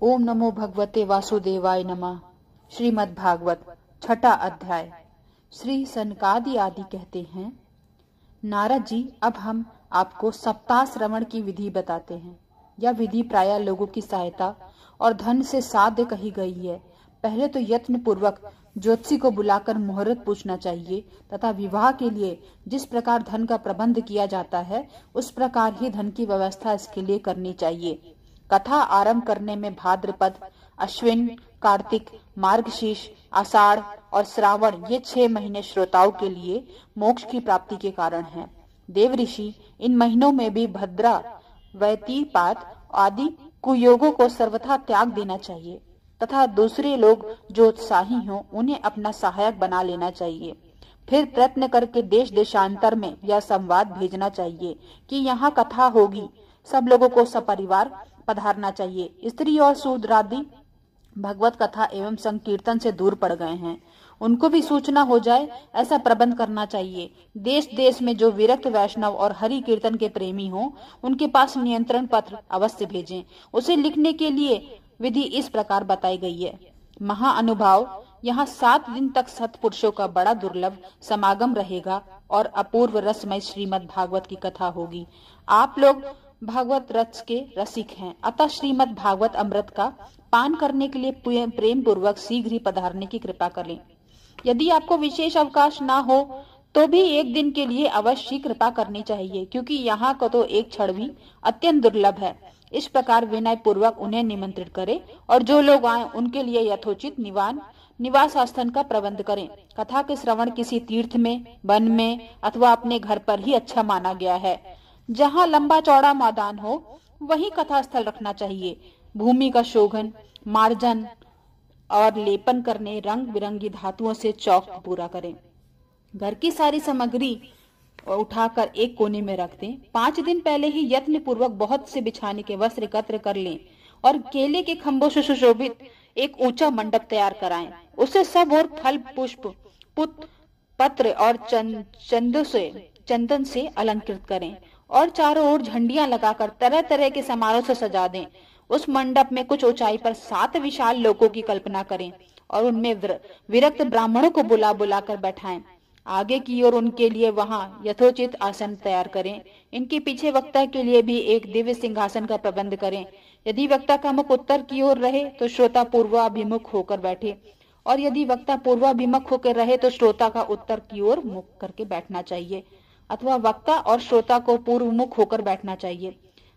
ओम नमो भगवते वासुदेवाय नमः। श्रीमद् भागवत छठा अध्याय। श्री सनकादि आदि कहते हैं, नारद जी, अब हम आपको सप्ताह श्रवण की विधि बताते हैं। यह विधि प्रायः लोगों की सहायता और धन से साध्य कही गई है। पहले तो यत्न पूर्वक ज्योतिषी को बुलाकर मुहूर्त पूछना चाहिए तथा विवाह के लिए जिस प्रकार धन का प्रबंध किया जाता है उस प्रकार ही धन की व्यवस्था इसके लिए करनी चाहिए। कथा आरंभ करने में भाद्रपद, अश्विन, कार्तिक, मार्गशीर्ष, आषाढ़ और श्रावण ये 6 महीने श्रोताओं के लिए मोक्ष की प्राप्ति के कारण हैं। देव ऋषि इन महीनों में भी भद्रा, व्यतिपात आदि कुयोगों को सर्वथा त्याग देना चाहिए तथा दूसरे लोग जो उत्साही हों उन्हें अपना सहायक बना लेना चाहिए। फिर प्रयत्न करके देश देशांतर में यह संवाद भेजना चाहिए कि यहाँ कथा होगी। सब लोगों को सपरिवार पधारना चाहिए। स्त्री और शूद्रादि भगवत कथा एवं संकीर्तन से दूर पड़ गए हैं, उनको भी सूचना हो जाए, ऐसा प्रबंध करना चाहिए। देश देश में जो विरक्त वैष्णव और हरि कीर्तन के प्रेमी हों उनके पास नियंत्रण पत्र अवश्य भेजें। उसे लिखने के लिए विधि इस प्रकार बताई गई है। महाअनुभाव, यहाँ 7 दिन तक सत्पुरुषों का बड़ा दुर्लभ समागम रहेगा और अपूर्व रसमय श्रीमद् भागवत की कथा होगी। आप लोग भागवत रस के रसिक हैं, अतः श्रीमद् भागवत अमृत का पान करने के लिए प्रेम पूर्वक शीघ्र ही पधारने की कृपा करें। यदि आपको विशेष अवकाश ना हो तो भी एक दिन के लिए अवश्य कृपा करनी चाहिए, क्योंकि यहाँ का तो एक क्षण भी अत्यंत दुर्लभ है। इस प्रकार विनय पूर्वक उन्हें निमंत्रित करें और जो लोग आए उनके लिए यथोचित निवास स्थान का प्रबंध करें। कथा के श्रवण किसी तीर्थ में, वन में अथवा अपने घर पर ही अच्छा माना गया है। जहाँ लंबा चौड़ा मैदान हो वहीं कथा स्थल रखना चाहिए। भूमि का शोधन, मार्जन और लेपन करने, रंग बिरंगी धातुओं से चौक पूरा करें। घर की सारी सामग्री उठाकर एक कोने में रख दें। 5 दिन पहले ही यत्न पूर्वक बहुत से बिछाने के वस्त्र एकत्र कर लें और केले के खंभों से सुशोभित एक ऊंचा मंडप तैयार कराएं। उसे सब और फल, पुष्प, पत्र और चंदन से अलंकृत करें और चारों ओर झंडियां लगाकर तरह तरह के समारोह से सजा दें। उस मंडप में कुछ ऊंचाई पर 7 विशाल लोकों की कल्पना करें और उनमें विरक्त ब्राह्मणों को बुला बुलाकर बैठाएं। आगे की ओर उनके लिए वहां यथोचित आसन तैयार करें। इनके पीछे वक्ता के लिए भी एक दिव्य सिंहासन का प्रबंध करें। यदि वक्ता का मुख उत्तर की ओर रहे तो श्रोता पूर्वाभिमुख होकर बैठे, और यदि वक्ता पूर्वाभिमुख होकर रहे तो श्रोता का उत्तर की ओर मुख करके बैठना चाहिए, अथवा वक्ता और श्रोता को पूर्वमुख होकर बैठना चाहिए।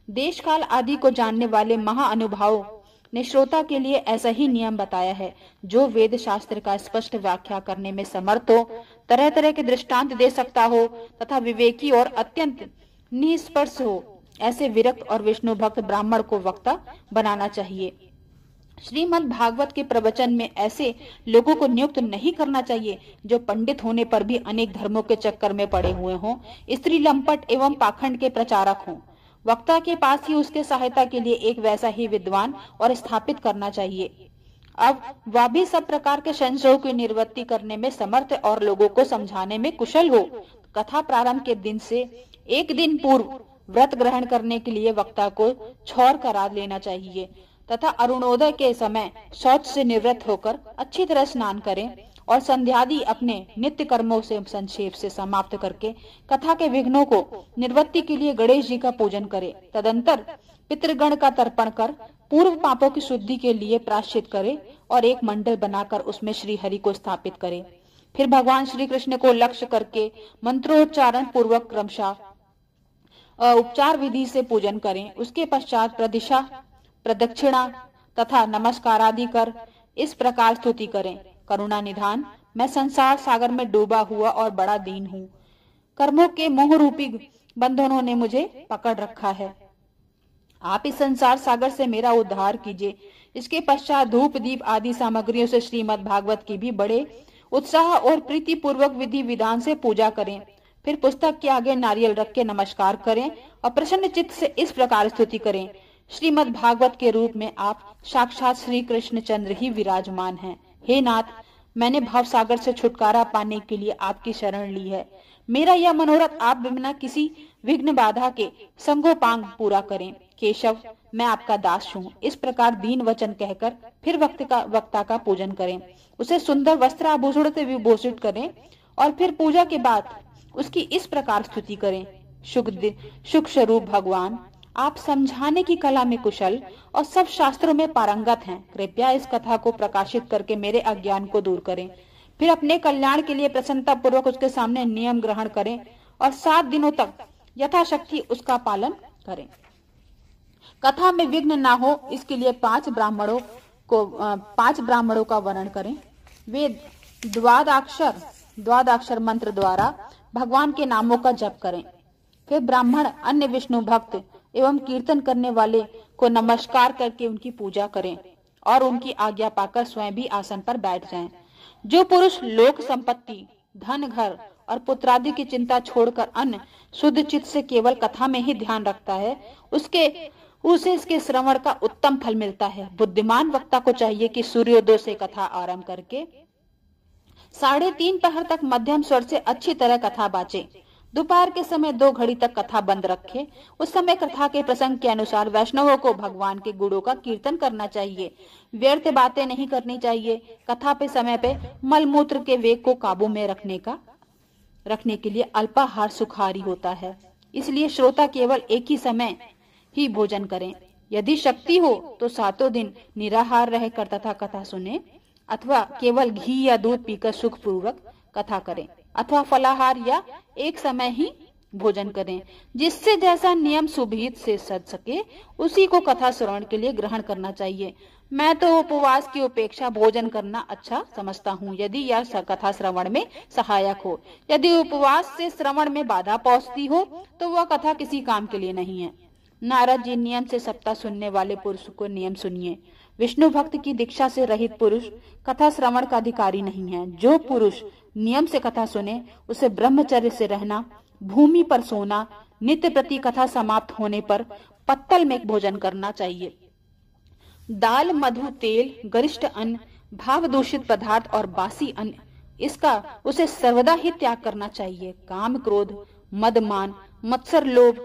देश काल आदि को जानने वाले महाअनुभावों ने श्रोता के लिए ऐसा ही नियम बताया है। जो वेद शास्त्र का स्पष्ट व्याख्या करने में समर्थ हो, तरह तरह के दृष्टांत दे सकता हो तथा विवेकी और अत्यंत निष्पर्श हो, ऐसे विरक्त और विष्णु भक्त ब्राह्मण को वक्ता बनाना चाहिए। श्रीमद् भागवत के प्रवचन में ऐसे लोगों को नियुक्त नहीं करना चाहिए जो पंडित होने पर भी अनेक धर्मों के चक्कर में पड़े हुए हों, स्त्री लंपट एवं पाखंड के प्रचारक हों। वक्ता के पास ही उसके सहायता के लिए एक वैसा ही विद्वान और स्थापित करना चाहिए। अब वह भी सब प्रकार के संशयों की निवृत्ति करने में समर्थ और लोगों को समझाने में कुशल हो। कथा प्रारंभ के दिन से एक दिन पूर्व व्रत ग्रहण करने के लिए वक्ता को छौर करा लेना चाहिए तथा अरुणोदय के समय शौच से निवृत्त होकर अच्छी तरह स्नान करें और संध्यादि अपने नित्य कर्मों से संक्षेप से समाप्त करके कथा के विघ्नों को निवृत्ति के लिए गणेश जी का पूजन करें। तदंतर पितृगण का तर्पण कर पूर्व पापों की शुद्धि के लिए प्रायश्चित करें और एक मंडल बनाकर उसमें श्री हरि को स्थापित करें। फिर भगवान श्री कृष्ण को लक्ष्य करके मंत्रोच्चारण पूर्वक क्रमशः उपचार विधि से पूजन करें। उसके पश्चात प्रदक्षिणा तथा नमस्कार आदि कर इस प्रकार स्तुति करें। करुणा निधान, मैं संसार सागर में डूबा हुआ और बड़ा दीन हूँ। कर्मों के मोह रूपी बंधनों ने मुझे पकड़ रखा है। आप इस संसार सागर से मेरा उद्धार कीजिए। इसके पश्चात धूप दीप आदि सामग्रियों से श्रीमद् भागवत की भी बड़े उत्साह और प्रीति पूर्वक विधि विधान से पूजा करें। फिर पुस्तक के आगे नारियल रख के नमस्कार करें और प्रसन्न चित्त से इस प्रकार स्तुति करें। श्रीमद् भागवत के रूप में आप साक्षात श्री कृष्ण चंद्र ही विराजमान हैं। हे नाथ, मैंने भाव सागर से छुटकारा पाने के लिए आपकी शरण ली है। मेरा यह मनोरथ आप बिना किसी विघ्न बाधा के संगोपांग पूरा करें। केशव, मैं आपका दास हूँ। इस प्रकार दीन वचन कहकर फिर वक्ता का पूजन करें, उसे सुंदर वस्त्र आभूषण से विभूषित करें और फिर पूजा के बाद उसकी इस प्रकार स्तुति करें। सुख स्वरूप भगवान, आप समझाने की कला में कुशल और सब शास्त्रों में पारंगत हैं। कृपया इस कथा को प्रकाशित करके मेरे अज्ञान को दूर करें। फिर अपने कल्याण के लिए प्रसन्नता पूर्वक उसके सामने नियम ग्रहण करें और 7 दिनों तक यथाशक्ति उसका पालन करें। कथा में विघ्न ना हो इसके लिए 5 ब्राह्मणों का वर्णन करें। वे द्वादक्षर मंत्र द्वारा भगवान के नामों का जप करें। फिर ब्राह्मण अन्य विष्णु भक्त एवं कीर्तन करने वाले को नमस्कार करके उनकी पूजा करें और उनकी आज्ञा पाकर स्वयं भी आसन पर बैठ जाएं। जो पुरुष लोक संपत्ति, धन, घर और पुत्रादि की चिंता छोड़कर अन्य शुद्ध चित्त से केवल कथा में ही ध्यान रखता है, उसे इसके श्रवण का उत्तम फल मिलता है। बुद्धिमान वक्ता को चाहिए कि सूर्योदय से कथा आरंभ करके 3:30 पहर तक मध्यम स्वर से अच्छी तरह कथा बाचे। दोपहर के समय 2 घड़ी तक कथा बंद रखे। उस समय कथा के प्रसंग के अनुसार वैष्णवों को भगवान के गुणों का कीर्तन करना चाहिए। व्यर्थ बातें नहीं करनी चाहिए। कथा पे समय पे मलमूत्र के वेग को काबू में रखने के लिए अल्पाहार सुखारी होता है। इसलिए श्रोता केवल एक ही समय ही भोजन करें। यदि शक्ति हो तो 7 दिन निराहार रहकर तथा कथा सुने, अथवा केवल घी या दूध पीकर सुखपूर्वक कथा करें, अथवा फलाहार या एक समय ही भोजन करें। जिससे जैसा नियम सुविहित से सज सके उसी को कथा श्रवण के लिए ग्रहण करना चाहिए। मैं तो उपवास की अपेक्षा भोजन करना अच्छा समझता हूँ, यदि यह कथा श्रवण में सहायक हो। यदि उपवास से श्रवण में बाधा पहुँचती हो तो वह कथा किसी काम के लिए नहीं है। नारद जी, नियम से सप्ताह सुनने वाले पुरुष को नियम सुनिए। विष्णु भक्त की दीक्षा से रहित पुरुष कथा श्रवण का अधिकारी नहीं है। जो पुरुष नियम से कथा सुने उसे ब्रह्मचर्य से रहना, भूमि पर सोना, नित्य प्रति कथा समाप्त होने पर पत्तल में भोजन करना चाहिए। दाल, मधु, तेल, गरिष्ठ अन्न, भाव दूषित पदार्थ और बासी अन्न, इसका उसे सर्वदा ही त्याग करना चाहिए। काम, क्रोध, मद, मान, मत्सर, लोभ,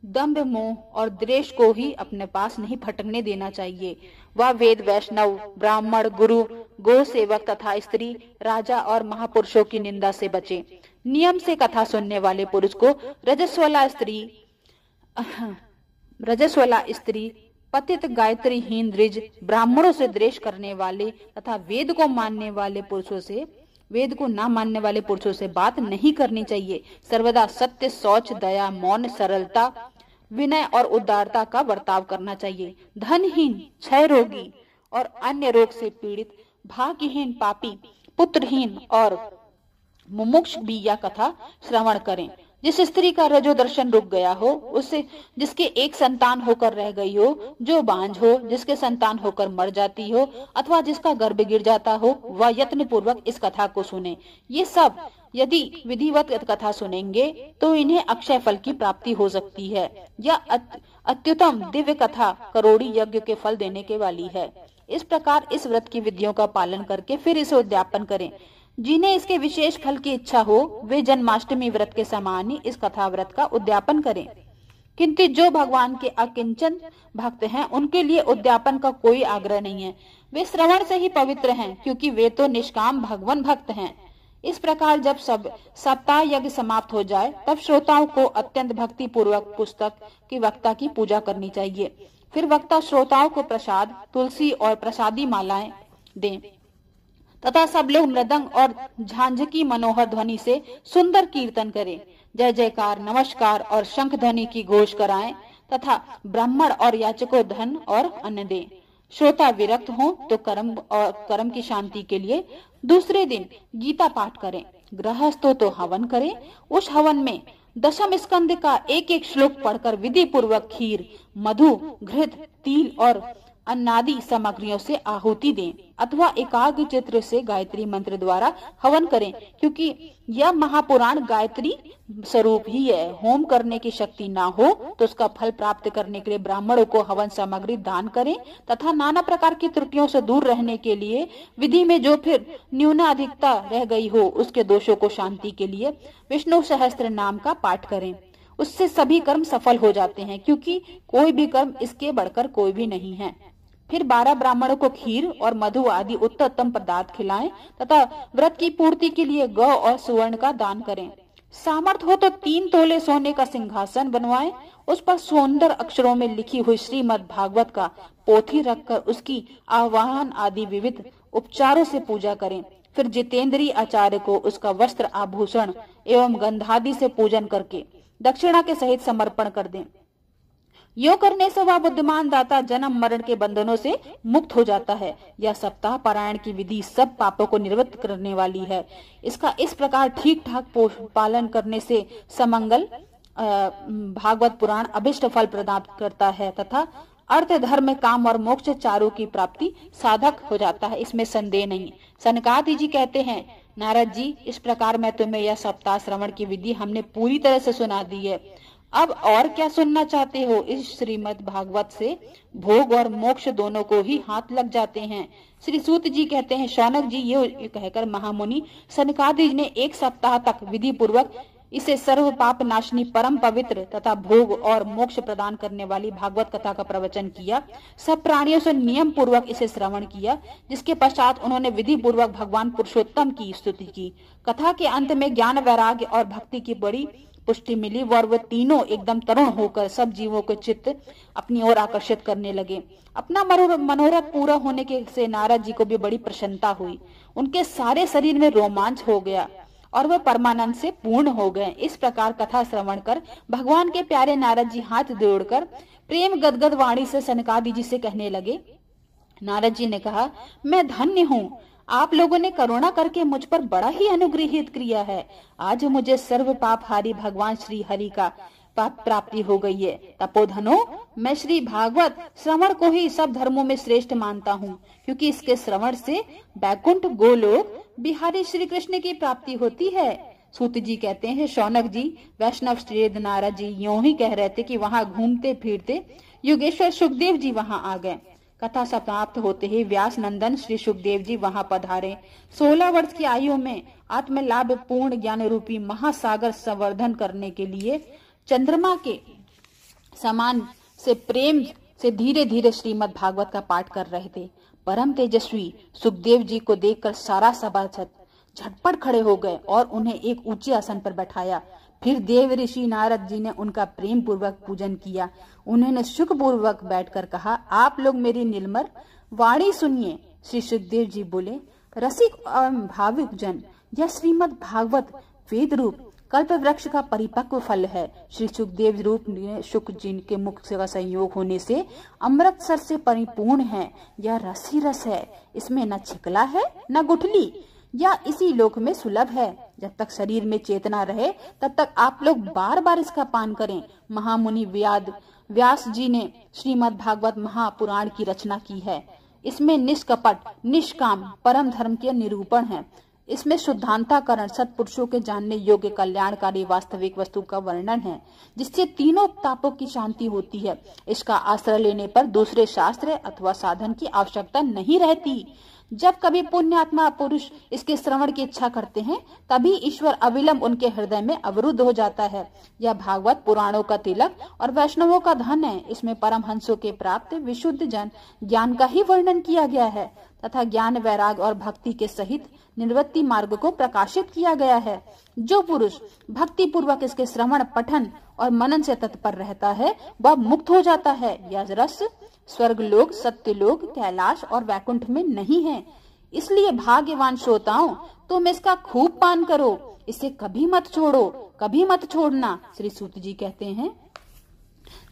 दंभ, मोह और द्वेष को ही अपने पास नहीं फटकने देना चाहिए। वह वेद, वैष्णव, ब्राह्मण, गुरु, गो सेवक तथा स्त्री, राजा और महापुरुषों की निंदा से बचे। नियम से कथा सुनने वाले पुरुष को रजस्वला स्त्री, पतित, गायत्रीहीन, द्विज, ब्राह्मणों से द्वेष करने वाले तथा वेद को न मानने वाले पुरुषों से बात नहीं करनी चाहिए। सर्वदा सत्य, शौच, दया, मौन, सरलता, विनय और उदारता का बर्ताव करना चाहिए। धनहीन, क्षय रोगी और अन्य रोग से पीड़ित, भाग्यहीन, पापी, पुत्रहीन और मुमुक्ष भी यह कथा श्रवण करें। जिस स्त्री का रजो दर्शन रुक गया हो, उससे जिसके एक संतान होकर रह गई हो, जो बांझ हो, जिसके संतान होकर मर जाती हो अथवा जिसका गर्भ गिर जाता हो, वह यत्न पूर्वक इस कथा को सुने। ये सब यदि विधिवत कथा सुनेंगे तो इन्हें अक्षय फल की प्राप्ति हो सकती है। यह अत्युत्तम दिव्य कथा करोड़ी यज्ञ के फल देने के वाली है। इस प्रकार इस व्रत की विधियों का पालन करके फिर इसे उद्यापन करें। जिन्हें इसके विशेष फल की इच्छा हो वे जन्माष्टमी व्रत के समान ही इस कथा व्रत का उद्यापन करें। किंतु जो भगवान के अकिंचन भक्त हैं उनके लिए उद्यापन का कोई आग्रह नहीं है। वे श्रवण से ही पवित्र हैं, क्योंकि वे तो निष्काम भगवान भक्त हैं। इस प्रकार जब सप्ताह यज्ञ समाप्त हो जाए तब श्रोताओं को अत्यंत भक्ति पूर्वक पुस्तक की वक्ता की पूजा करनी चाहिए। फिर वक्ता श्रोताओं को प्रसाद, तुलसी और प्रसादी मालाएं दें तथा सब लोग मृदंग और झांझ की मनोहर ध्वनि से सुंदर कीर्तन करें। जय जयकार, नमस्कार और शंख ध्वनि की घोष कराएं तथा ब्राह्मण और याचकों धन और अन्न दें। श्रोता विरक्त हो तो कर्म की शांति के लिए दूसरे दिन गीता पाठ करें। गृहस्थों तो हवन करें। उस हवन में 10वें स्कंद का एक श्लोक पढ़कर विधि पूर्वक खीर, मधु, घृत, तिल और अन्नादि सामग्रियों से आहुति दें अथवा एकाग्र चित्र से गायत्री मंत्र द्वारा हवन करें, क्योंकि यह महापुराण गायत्री स्वरूप ही है। होम करने की शक्ति ना हो तो उसका फल प्राप्त करने के लिए ब्राह्मणों को हवन सामग्री दान करें तथा नाना प्रकार की त्रुटियों से दूर रहने के लिए विधि में जो फिर न्यूनाधिकता रह गई हो उसके दोषों को शांति के लिए विष्णु सहस्त्र नाम का पाठ करें। उससे सभी कर्म सफल हो जाते हैं, क्योंकि कोई भी कर्म इसके बढ़कर कोई भी नहीं है। फिर 12 ब्राह्मणों को खीर और मधु आदि उत्तम पदार्थ खिलाएं तथा व्रत की पूर्ति के लिए गौ और सुवर्ण का दान करें। सामर्थ हो तो 3 तोले सोने का सिंहासन बनवाएं, उस पर सुंदर अक्षरों में लिखी हुई श्रीमद् भागवत का पोथी रखकर उसकी आवाहन आदि विविध उपचारों से पूजा करें। फिर जितेंद्रीय आचार्य को उसका वस्त्र आभूषण एवं गंधादि से पूजन करके दक्षिणा के सहित समर्पण कर दें। यो करने से वह बुद्धिमान दाता जन्म मरण के बंधनों से मुक्त हो जाता है। यह सप्ताह पारायण की विधि सब पापों को निवृत्त करने वाली है। इसका इस प्रकार ठीक ठाक पालन करने से समंगल भागवत पुराण अभिष्ट फल प्रदान करता है तथा अर्थ धर्म काम और मोक्ष चारों की प्राप्ति साधक हो जाता है, इसमें संदेह नहीं। सनकादि जी कहते हैं, नारद जी, इस प्रकार मैं तुम्हें यह सप्ताह श्रवण की विधि हमने पूरी तरह से सुना दी है। अब और क्या सुनना चाहते हो? इस श्रीमद् भागवत से भोग और मोक्ष दोनों को ही हाथ लग जाते हैं। श्री सूत जी कहते हैं, शौनक जी, ये कहकर महामुनि सनकादि ने 1 सप्ताह तक विधि पूर्वक इसे सर्व पाप नाशनी परम पवित्र तथा भोग और मोक्ष प्रदान करने वाली भागवत कथा का प्रवचन किया। सब प्राणियों से नियम पूर्वक इसे श्रवण किया, जिसके पश्चात उन्होंने विधि पूर्वक भगवान पुरुषोत्तम की स्तुति की। कथा के अंत में ज्ञान वैराग्य और भक्ति की बड़ी पुष्टि मिली और वह तीनों एकदम तरुण होकर सब जीवों के चित्त अपनी ओर आकर्षित करने लगे। अपना मनोरथ पूरा होने के से नारद जी को भी बड़ी प्रसन्नता हुई। उनके सारे शरीर में रोमांच हो गया और वह परमानंद से पूर्ण हो गए। इस प्रकार कथा श्रवण कर भगवान के प्यारे नारद जी हाथ जोड़कर प्रेम गदगद वाणी से सनकादि जी से कहने लगे। नारद जी ने कहा, मैं धन्य हूँ, आप लोगों ने करुणा करके मुझ पर बड़ा ही अनुग्रहित किया है। आज मुझे सर्व पापहारी भगवान श्री हरि का प्राप्ति हो गई है। तपोधनो, मैं श्री भागवत श्रवण को ही सब धर्मों में श्रेष्ठ मानता हूँ, क्योंकि इसके श्रवण से बैकुंठ गोलोक बिहारी श्री कृष्ण की प्राप्ति होती है। सूत जी कहते हैं, शौनक जी, वैष्णव श्रेष्ठ नारद जी यूं ही कह रहे थे कि वहां घूमते फिरते योगेश्वर सुखदेव जी वहां आ गए। कथा समाप्त होते ही व्यास नंदन श्री सुखदेव जी वहां पधारे। 16 वर्ष की आयु में आत्मलाभ पूर्ण ज्ञान रूपी महासागर संवर्धन करने के लिए चंद्रमा के समान से प्रेम से धीरे धीरे श्रीमद् भागवत का पाठ कर रहे थे। परम तेजस्वी सुखदेव जी को देखकर सारा सभासद झटपट खड़े हो गए और उन्हें एक ऊंचे आसन पर बैठाया। फिर देव ऋषि नारद जी ने उनका प्रेम पूर्वक पूजन किया। उन्होंने सुख पूर्वक बैठकर कहा, आप लोग मेरी निर्मल वाणी सुनिए। श्री सुखदेव जी बोले, रसिक एवं भावुक जन, यह श्रीमद् भागवत वेद रूप कल्प वृक्ष का परिपक्व फल है। श्री सुखदेव रूप शुक जी के मुख का संयोग होने से अमृतसर से परिपूर्ण है। यह रस ही रस है, इसमें न छिकला है न गुठली। या इसी लोक में सुलभ है। जब तक शरीर में चेतना रहे तब तक आप लोग बार बार इसका पान करें। महामुनि व्यास जी ने श्रीमद् भागवत महापुराण की रचना की है। इसमें निष्कपट निष्काम परम धर्म के निरूपण है। इसमें शुद्धांताकरण सत्पुरुषों के जानने योग्य कल्याणकारी वास्तविक वस्तु का वर्णन है, जिससे तीनों तापों की शांति होती है। इसका आश्रय लेने पर दूसरे शास्त्र अथवा साधन की आवश्यकता नहीं रहती। जब कभी पुण्यात्मा पुरुष इसके श्रवण की इच्छा करते हैं, तभी ईश्वर अविलंब उनके हृदय में अवरुद्ध हो जाता है। यह भागवत पुराणों का तिलक और वैष्णवों का धन है। इसमें परमहंसों के प्राप्त विशुद्ध जन ज्ञान का ही वर्णन किया गया है तथा ज्ञान वैराग और भक्ति के सहित निवृत्ति मार्ग को प्रकाशित किया गया है। जो पुरुष भक्ति पूर्वक इसके श्रवण पठन और मनन से तत्पर रहता है, वह मुक्त हो जाता है। यह रस स्वर्ग लोक, सत्य लोक, कैलाश और वैकुंठ में नहीं है। इसलिए भाग्यवान श्रोताओं, तुम इसका खूब पान करो, इसे कभी मत छोड़ो, कभी मत छोड़ना। श्री सूत जी कहते हैं,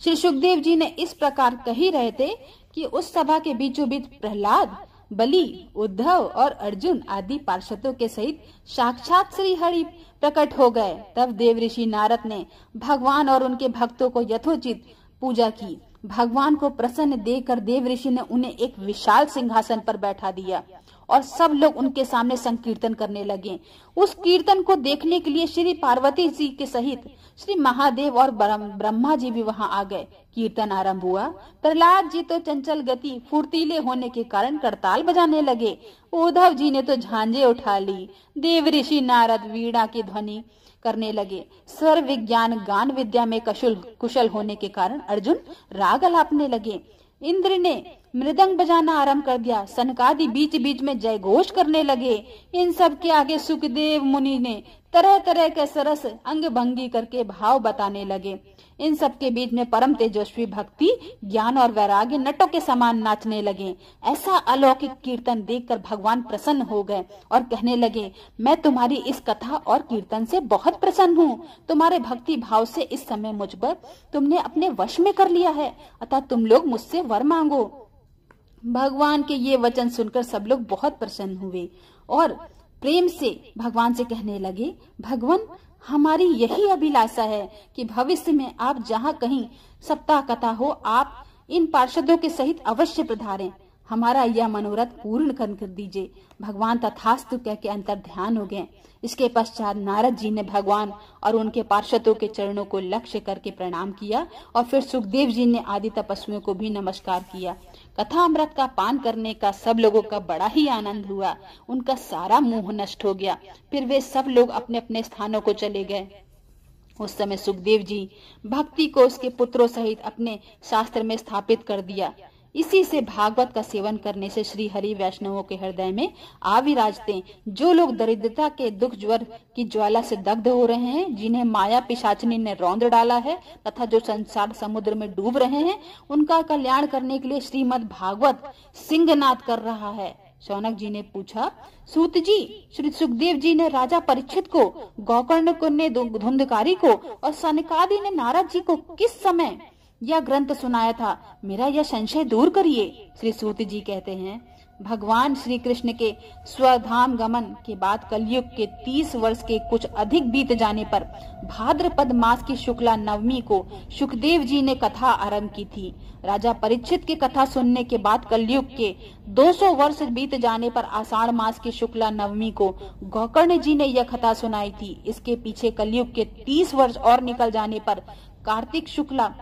श्री सुखदेव जी ने इस प्रकार कही रहे थे कि उस सभा के बीचों बीच प्रहलाद, बलि, उद्धव और अर्जुन आदि पार्षदों के सहित साक्षात श्री हरि प्रकट हो गए। तब देव ऋषि नारद ने भगवान और उनके भक्तों को यथोचित पूजा की। भगवान को प्रसन्न देखकर देव ऋषि ने उन्हें एक विशाल सिंहासन पर बैठा दिया और सब लोग उनके सामने संकीर्तन करने लगे। उस कीर्तन को देखने के लिए श्री पार्वती जी के सहित श्री महादेव और ब्रह्मा जी भी वहां आ गए। कीर्तन आरंभ हुआ। प्रहलाद जी तो चंचल गति फुर्तीले होने के कारण करताल बजाने लगे। उद्धव जी ने तो झांझे उठा ली। देव ऋषि नारद वीणा की ध्वनि करने लगे। स्वर विज्ञान गान विद्या में कुशल होने के कारण अर्जुन राग अलापने लगे। इंद्र ने मृदंग बजाना आरंभ कर दिया। सनकादि बीच बीच में जय घोष करने लगे। इन सब के आगे सुखदेव मुनि ने तरह तरह के सरस अंग भंगी करके भाव बताने लगे। इन सब के बीच में परम तेजस्वी भक्ति, ज्ञान और वैराग्य नटों के समान नाचने लगे। ऐसा अलौकिक कीर्तन देखकर भगवान प्रसन्न हो गए और कहने लगे, मैं तुम्हारी इस कथा और कीर्तन से बहुत प्रसन्न हूँ। तुम्हारे भक्ति भाव से इस समय मुझ पर तुमने अपने वश में कर लिया है, अतः तुम लोग मुझसे वर मांगो। भगवान के ये वचन सुनकर सब लोग बहुत प्रसन्न हुए और प्रेम से भगवान से कहने लगे, भगवान हमारी यही अभिलाषा है कि भविष्य में आप जहाँ कहीं सप्ताह कथा हो, आप इन पार्षदों के सहित अवश्य पधारें। हमारा यह मनोरथ पूर्ण कर दीजिए। भगवान तथास्तु कह के अंतर ध्यान हो गए। इसके पश्चात नारद जी ने भगवान और उनके पार्षदों के चरणों को लक्ष्य करके प्रणाम किया और फिर सुखदेव जी ने आदि तपस्वियों को भी नमस्कार किया। कथा अमृत का पान करने का सब लोगों का बड़ा ही आनंद हुआ। उनका सारा मोह नष्ट हो गया। फिर वे सब लोग अपने अपने स्थानों को चले गए। उस समय सुखदेव जी भक्ति को उसके पुत्रों सहित अपने शास्त्र में स्थापित कर दिया। इसी से भागवत का सेवन करने से श्री हरि वैष्णवों के हृदय में आविराजते। जो लोग दरिद्रता के दुख ज्वर की ज्वाला से दग्ध हो रहे हैं, जिन्हें माया पिशाचिनी ने रौंद डाला है तथा जो संसार समुद्र में डूब रहे हैं, उनका कल्याण करने के लिए श्रीमद् भागवत सिंहनाद कर रहा है। शौनक जी ने पूछा, सूत जी, श्री सुखदेव जी ने राजा परीक्षित को, गोकर्ण को ने धुंधकारी को और सनकादि ने नारद जी को किस समय यह ग्रंथ सुनाया था? मेरा यह संशय दूर करिए। श्री सूत जी कहते हैं, भगवान श्री कृष्ण के स्वधाम गमन के बाद कलयुग के 30 वर्ष के कुछ अधिक बीत जाने पर भाद्रपद मास की शुक्ला नवमी को सुखदेव जी ने कथा आरंभ की थी। राजा परीक्षित की कथा सुनने के बाद कलयुग के 200 वर्ष बीत जाने पर आषाढ़ मास की शुक्ला नवमी को गोकर्ण जी ने यह कथा सुनाई थी। इसके पीछे कलयुग के 30 वर्ष और निकल जाने पर कार्तिक शुक्ला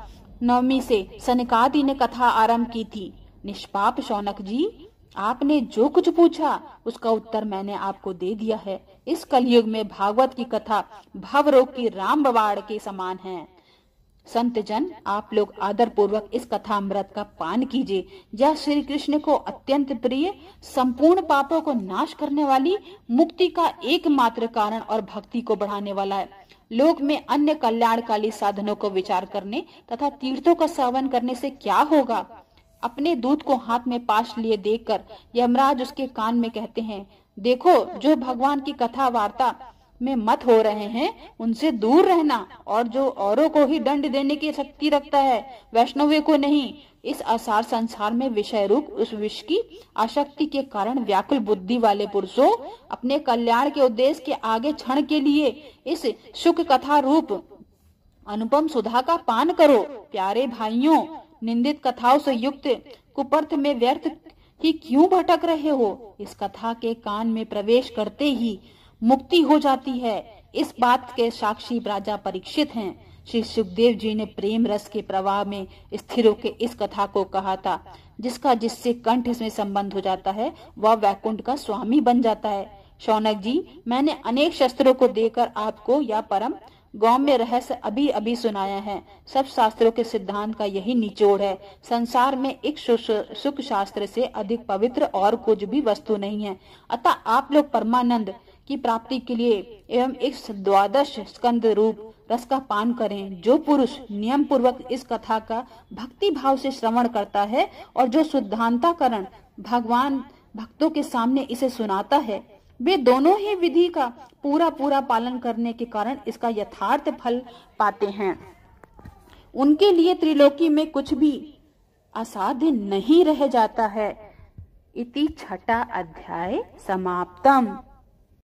नवमी से सनकादि ने कथा आरंभ की थी। निष्पाप शौनक जी, आपने जो कुछ पूछा उसका उत्तर मैंने आपको दे दिया है। इस कलयुग में भागवत की कथा भवरोग की रामबाण के समान है। संत जन, आप लोग आदर पूर्वक इस कथा अमृत का पान कीजिए। यह श्री कृष्ण को अत्यंत प्रिय, संपूर्ण पापों को नाश करने वाली, मुक्ति का एकमात्र कारण और भक्ति को बढ़ाने वाला है। लोक में अन्य कल्याणकारी साधनों को विचार करने तथा तीर्थों का सेवन करने से क्या होगा? अपने दूध को हाथ में पाश लिए देखकर यमराज उसके कान में कहते हैं, देखो, जो भगवान की कथा वार्ता में मत हो रहे हैं उनसे दूर रहना, और जो औरों को ही दंड देने की शक्ति रखता है, वैष्णवों को नहीं। इस असार संसार में विषय रूप उस विष की आसक्ति के कारण व्याकुल बुद्धि वाले पुरुषों, अपने कल्याण के उद्देश्य के आगे क्षण के लिए इस सुख कथा रूप अनुपम सुधा का पान करो। प्यारे भाइयों, निंदित कथाओं से युक्त कुपर्थ में व्यर्थ ही क्यों भटक रहे हो? इस कथा के कान में प्रवेश करते ही मुक्ति हो जाती है। इस बात के साक्षी राजा परीक्षित हैं। श्री सुखदेव जी ने प्रेम रस के प्रवाह में स्थिर होकर इस कथा को कहा था। जिसका जिससे कंठ में संबंध हो जाता है वह वैकुंठ का स्वामी बन जाता है। शौनक जी, मैंने अनेक शस्त्रों को देकर आपको यह परम गौम्य रहस्य अभी अभी सुनाया है। सब शास्त्रों के सिद्धांत का यही निचोड़ है। संसार में एक सुख शास्त्र से अधिक पवित्र और कुछ भी वस्तु नहीं है। अतः आप लोग परमानंद की प्राप्ति के लिए एवं एक 12 स्कंद रूप रस का पान करें। जो पुरुष नियम पूर्वक इस कथा का भक्ति भाव से श्रवण करता है और जो शुद्धांतकरण भगवान भक्तों के सामने इसे सुनाता है, वे दोनों ही विधि का पूरा पालन करने के कारण इसका यथार्थ फल पाते हैं। उनके लिए त्रिलोकी में कुछ भी असाध्य नहीं रह जाता है। इति 6वां अध्याय समाप्तम।